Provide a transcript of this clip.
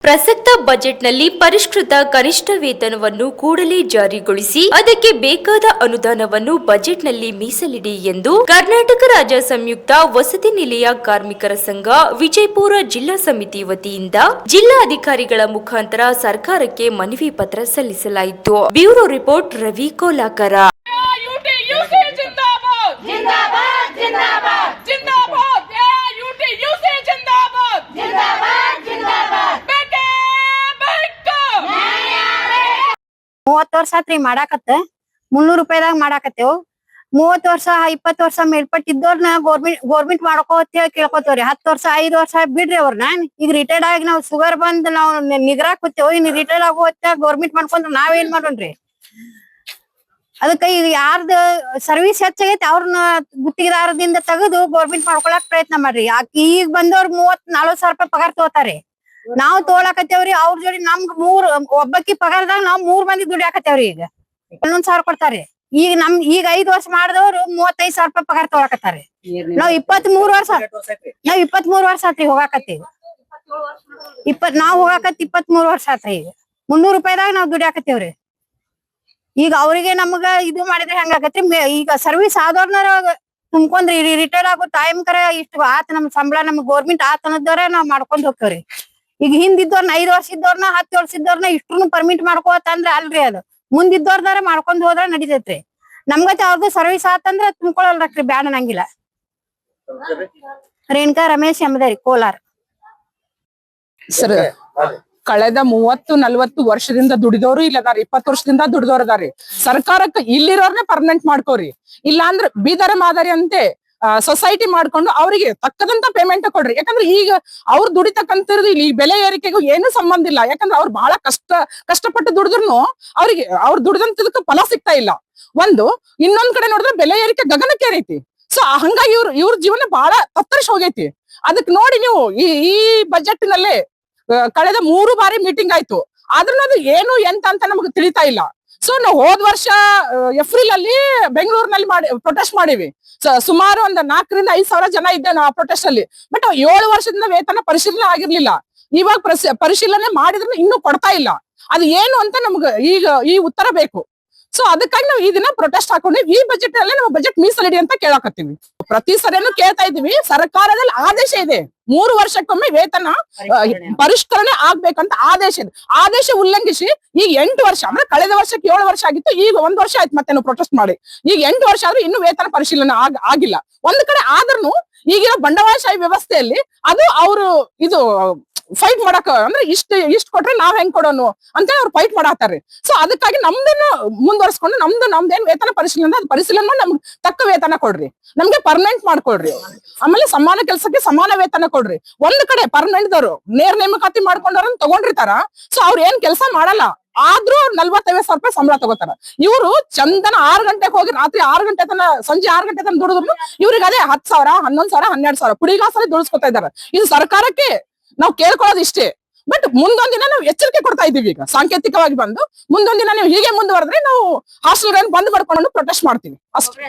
ಪ್ರಸಕ್ತ ಬಜೆಟ್ನಲ್ಲಿ ಪರಿಷ್ಕೃತ ಕನಿಷ್ಠ ವೇತನವನ್ನು ಕೂಡಲೇ ಜಾರಿಗೊಳಿಸಿ ಅದಕ್ಕೆ ಬೇಕಾದ ಅನುದಾನವನ್ನು ಬಜೆಟ್ನಲ್ಲಿ ಮೀಸಲಿಡಿ ಎಂದು ಕರ್ನಾಟಕ ರಾಜ್ಯ ಸಂಯುಕ್ತ ವಸತಿ ನಿಲಯ ಕಾರ್ಮಿಕರ ಸಂಘ ವಿಜಯಪುರ ಜಿಲ್ಲಾ ಸಮಿತಿ ವತಿಯಿಂದ ಜಿಲ್ಲಾಧಿಕಾರಿಗಳ ಮುಖಾಂತರ ಸರ್ಕಾರಕ್ಕೆ ಮನವಿ ಪತ್ರ ಸಲ್ಲಿಸಲಾಯಿತು. Bureau report Ravi Kolakar. ವರ್ಷ ಆತ್ರಿ ಮಾಡಾಕತ್ತ 300 ರೂಪಾಯಿದಾಗ ಮಾಡಾಕತ್ತೇವ್. 30 ವರ್ಷ 20 ವರ್ಷ ಮೇಲ್ಪಟ್ಟಿದ್ದವ್ರನ್ನ ಗೋರ್ಮೆಂಟ್ ಮಾಡ್ಕೋ ಅಂತ ಹೇಳಿ ಕೇಳ್ಕೊತೇವ್ರಿ. 10 ವರ್ಷ 5 ವರ್ಷ ಬಿಡ್ರಿ ಅವ್ರನ್ನ. ಈಗ ರಿಟೈರ್ಡ್ ಆಗಿ ನಾವ್ ಶುಗರ್ ಬಂದ್ ನಾವ್ ನಿಗ್ರಾಕ್ ಕೂತೇವ್. ಇನ್ನು ರಿಟೈರ್ಡ್ ಆಗೋ ಗೋರ್ಮೆಂಟ್ ಮಾಡ್ಕೊಂಡ್ರ ನಾವೇನ್ ಮಾಡೋಣ್ರಿ? ಅದಕ್ಕ ಈಗ ಯಾರ್ದ ಸರ್ವಿಸ್ ಹೆಚ್ಚಾಗೈತಿ ಅವ್ರನ್ನ ಗುತ್ತಿಗೆದಾರದಿಂದ ತೆಗೆದು ಗೋರ್ಮೆಂಟ್ ಮಾಡ್ಕೊಳಕ್ ಪ್ರಯತ್ನ ಮಾಡ್ರಿ. ಈಗ ಬಂದವ್ರ 30-40 ಸಾವಿರ ರೂಪಾಯಿ ಪಗಾರ ತಗೋತಾರಿ. ನಾವ್ ತಗೊಳಕತ್ತೇವ್ರಿ. ಅವ್ರ ಜೋಡಿ ನಮ್ಗ್ ಒಬ್ಬಕ್ಕಿ ಪಗಾರದಾಗ ನಾವ್ 3 ಮಂದಿ ದುಡಿಯಾಕತ್ತೇವ್ರಿ. ಈಗ 11 ಸಾವಿರ ಕೊಡ್ತಾರಿ. ಈಗ 5 ವರ್ಷ ಮಾಡಿದವ್ರು 35 ಸಾವಿರ ರೂಪಾಯಿ ಪಗಾರ ತಗೊಳಕತ್ತಾರಿ. ನಾವ್ 23 ವರ್ಷ ಆತ್ರಿ ಹೋಗಾಕತ್ತೀವಿ. ನಾವ್ ಹೋಗಾಕತ್ತಿ 23 ವರ್ಷ ಆತ್ರಿ. ಈಗ 300 ರೂಪಾಯಿದಾಗ ನಾವ್ ದುಡಿಯಾಕತ್ತೇವ್ರಿ. ಈಗ ಅವ್ರಿಗೆ ನಮ್ಗ ಇದು ಮಾಡಿದ್ರೆ ಹೆಂಗಾಗತ್ರಿ? ಈಗ ಸರ್ವಿಸ್ ಆದವ್ರನ್ನ ತುಂಬ್ಕೊಂಡ್ರಿ ರಿಟೈರ್ಡ್ ಆಗೋ ಟೈಮ್ ಕರ ಇಷ್ಟು ಆತ ನಮ್ ಸಂಬಳ ನಮ್ ಗೋರ್ಮೆಂಟ್ ಆತನದವ್ರ ನಾವ್ ಮಾಡ್ಕೊಂಡ್ ಹೋಗ್ತೇವ್ರಿ. ಈಗ ಹಿಂದಿದ್ದವ್ರನ್ನ 5 ವರ್ಷ ಇದ್ದವ್ರನ್ನ 10 ವರ್ಷ ಇದ್ದವ್ರನ್ನ ಇಷ್ಟ್ರು ಪರ್ಮಿಟ್ ಮಾಡ್ಕೋತಂದ್ರ ಅಲ್ರಿ. ಅದು ಮುಂದಿದ್ದವ್ರದಾರ ಮಾಡ್ಕೊಂಡ್ ಹೋದ್ರ ನಡಿತೈತ್ರಿ. ನಮ್ಗತಿ ಅವ್ರದ್ದು ಸರ್ವಿಸ್ ಆತಂದ್ರ ತುಂಬ್ಕೊಳಲ್ರಿ, ಬ್ಯಾಡ ನಂಗಿಲ್ಲ. ರೇಣುಕಾ ರಮೇಶ್ ಎಂಬುದರಿ, ಕೋಲಾರ. ಸರ್, ಕಳೆದ 30-40 ವರ್ಷದಿಂದ ದುಡಿದವರು ಇಲ್ಲದಾರಿ, 20 ವರ್ಷದಿಂದ ದುಡಿದವ್ರ ಅದಾರಿ. ಸರ್ಕಾರಕ್ಕೆ ಇಲ್ಲಿರೋರ್ನೆ ಪರ್ಮನೆಂಟ್ ಮಾಡ್ಕೋರಿ. ಇಲ್ಲ ಅಂದ್ರೆ ಬೀದರ ಮಾದರಿ ಅಂತೆ ಸೊಸೈಟಿ ಮಾಡ್ಕೊಂಡು ಅವರಿಗೆ ತಕ್ಕದಂತ ಪೇಮೆಂಟ್ ಕೊಡ್ರಿ. ಯಾಕಂದ್ರೆ ಈಗ ಅವ್ರು ದುಡಿತಕ್ಕಂಥದ್ದು ಇಲ್ಲಿ ಬೆಲೆ ಏರಿಕೆಗೂ ಏನು ಸಂಬಂಧ ಇಲ್ಲ. ಯಾಕಂದ್ರೆ ಅವ್ರು ಬಹಳ ಕಷ್ಟಪಟ್ಟು ದುಡಿದ್ರು ಅವ್ರಿಗೆ ಅವ್ರು ದುಡಿದಂತದಕ್ಕೆ ಫಲ ಸಿಗ್ತಾ ಇಲ್ಲ. ಇನ್ನೊಂದ್ ಕಡೆ ನೋಡಿದ್ರೆ ಬೆಲೆ ಏರಿಕೆ ಗಗನಕ್ಕೆ ಏರೈತಿ. ಸೊ ಹಂಗಾಗಿ ಇವ್ರ ಜೀವನ ಬಹಳ ತತ್ತರಿಸಿ ಹೋಗೈತಿ. ಅದಕ್ಕೆ ನೋಡಿ ನೀವು ಈ ಬಜೆಟ್ ನಲ್ಲಿ ಕಳೆದ 3 ಬಾರಿ ಮೀಟಿಂಗ್ ಆಯ್ತು. ಆದ್ರೂ ಅದು ಏನು ಎಂತ ಅಂತ ನಮ್ಗೆ ತಿಳಿತಾ ಇಲ್ಲ. ಸೊ ನಾವು ಹೋದ್ ವರ್ಷ ಏಪ್ರಿಲ್ ಅಲ್ಲಿ ಬೆಂಗಳೂರಿನಲ್ಲಿ ಪ್ರೊಟೆಸ್ಟ್ ಮಾಡಿವಿ. ಸುಮಾರು ಒಂದು 4,000-5,000 ಸಾವಿರ ಜನ ಇದ್ದೆ ನಾವು ಪ್ರೊಟೆಸ್ಟ್ ಅಲ್ಲಿ. ಬಟ್ 7 ವರ್ಷದಿಂದ ವೇತನ ಪರಿಶೀಲನೆ ಆಗಿರ್ಲಿಲ್ಲ. ಇವಾಗ ಪರಿಶೀಲನೆ ಮಾಡಿದ್ರು ಇನ್ನೂ ಕೊಡ್ತಾ ಇಲ್ಲ. ಅದು ಏನು ಅಂತ ನಮ್ಗೆ ಈಗ ಈ ಉತ್ತರ ಬೇಕು. ಸೊ ಅದಕ್ಕಾಗಿ ನಾವು ಈ ದಿನ ಪ್ರೊಟೆಸ್ಟ್ ಹಾಕೊಂಡು ಈ ಬಜೆಟ್ ಅಲ್ಲಿ ನಾವು ಬಜೆಟ್ ಮೀಸಲಿಡಿ ಅಂತ ಕೇಳಾಕತ್ತೀವಿ. ಪ್ರತಿ ಸರಿನೂ ಕೇಳ್ತಾ ಇದೀವಿ. ಸರ್ಕಾರದಲ್ಲಿ ಆದೇಶ ಇದೆ, 3 ವರ್ಷಕ್ಕೊಮ್ಮೆ ವೇತನ ಪರಿಷ್ಕರಣೆ ಆಗ್ಬೇಕಂತ ಆದೇಶ ಇದೆ. ಆದೇಶ ಉಲ್ಲಂಘಿಸಿ ಈಗ 8 ವರ್ಷ ಅಂದ್ರೆ ಕಳೆದ ವರ್ಷಕ್ಕೆ 7 ವರ್ಷ ಆಗಿತ್ತು. ಈಗ 1 ವರ್ಷ ಆಯ್ತು ಮತ್ತೆ ನಾವು ಪ್ರೊಟೆಸ್ಟ್ ಮಾಡಿ. ಈಗ 8 ವರ್ಷ ಆದ್ರೂ ಇನ್ನು ವೇತನ ಪರಿಶೀಲನೆ ಆಗಿಲ್ಲ. ಒಂದ್ ಕಡೆ ಆದ್ರೂ ಈಗಿರೋ ಬಂಡವಾಳಶಾಹಿ ವ್ಯವಸ್ಥೆಯಲ್ಲಿ ಅದು ಅವರು ಇದು ಫೈಟ್ ಮಾಡಕ ಅಂದ್ರೆ ಇಷ್ಟ ಕೊಟ್ರೆ ನಾವ್ ಹೆಂಗ್ ಕೊಡೋನು ಅಂತ ಅವ್ರು ಫೈಟ್ ಮಾಡಾತಾರೆ. ಸೊ ಅದಕ್ಕಾಗಿ ನಮ್ದನ್ನ ಮುಂದುವರ್ಸ್ಕೊಂಡು ನಮ್ದೇನ್ ವೇತನ ಪರಿಶೀಲನೆ ಅದು ಪರಿಶೀಲನೆ ನಮ್ಗೆ ತಕ್ಕ ವೇತನ ಕೊಡ್ರಿ, ನಮ್ಗೆ ಪರ್ಮನೆಂಟ್ ಮಾಡ್ಕೊಡ್ರಿ. ಆಮೇಲೆ ಸಮಾನ ಕೆಲಸಕ್ಕೆ ಸಮಾನ ವೇತನ ಕೊಡ್ರಿ. ಒಂದ್ ಕಡೆ ಪರ್ಮನೆಂಟ್ ದವರು ನೇರ ನೇಮಕಾತಿ ಮಾಡ್ಕೊಂಡವ್ರನ್ನ ತಗೊಂಡಿರ್ತಾರ. ಸೊ ಅವ್ರ ಏನ್ ಕೆಲಸ ಮಾಡಲ್ಲ, ಆದ್ರೂ 40-50 ಸಾವಿರ ರೂಪಾಯಿ ಸಂಬಳ ತಗೋತಾರ. ಇವರು ಚಂದನ 6 ಗಂಟೆಗೆ ಹೋಗಿ ರಾತ್ರಿ 6 ಗಂಟೆ ತನ ಸಂಜೆ 6 ಗಂಟೆ ತನ ದುಡಿದ್ರು ಇವ್ರಿಗೆ ಅದೇ 10 ಸಾವಿರ 11 ಸಾವಿರ 12 ಸಾವಿರ ಪುಡಿಗಾಸಲ್ಲಿ ದುಡಿಸ್ಕೊತಾ ಇದಾರೆ. ಇದು ಸರ್ಕಾರಕ್ಕೆ ನಾವು ಕೇಳ್ಕೊಳ್ಳೋದು ಇಷ್ಟೇ. ಬಟ್ ಮುಂದೊಂದ್ ದಿನ ನಾವು ಎಚ್ಚರಿಕೆ ಕೊಡ್ತಾ ಇದೀವಿ. ಈಗ ಸಾಂಕೇತಿಕವಾಗಿ ಬಂದು ಮುಂದೊಂದ್ ದಿನ ನೀವು ಹೀಗೆ ಮುಂದುವರೆದ್ರೆ ನಾವು ಹಾಸ್ಟೆಲ್ ಬಂದ್ ಮಾಡ್ಕೊಂಡು ಪ್ರೊಟೆಸ್ಟ್ ಮಾಡ್ತೀವಿ ಅಷ್ಟೇ.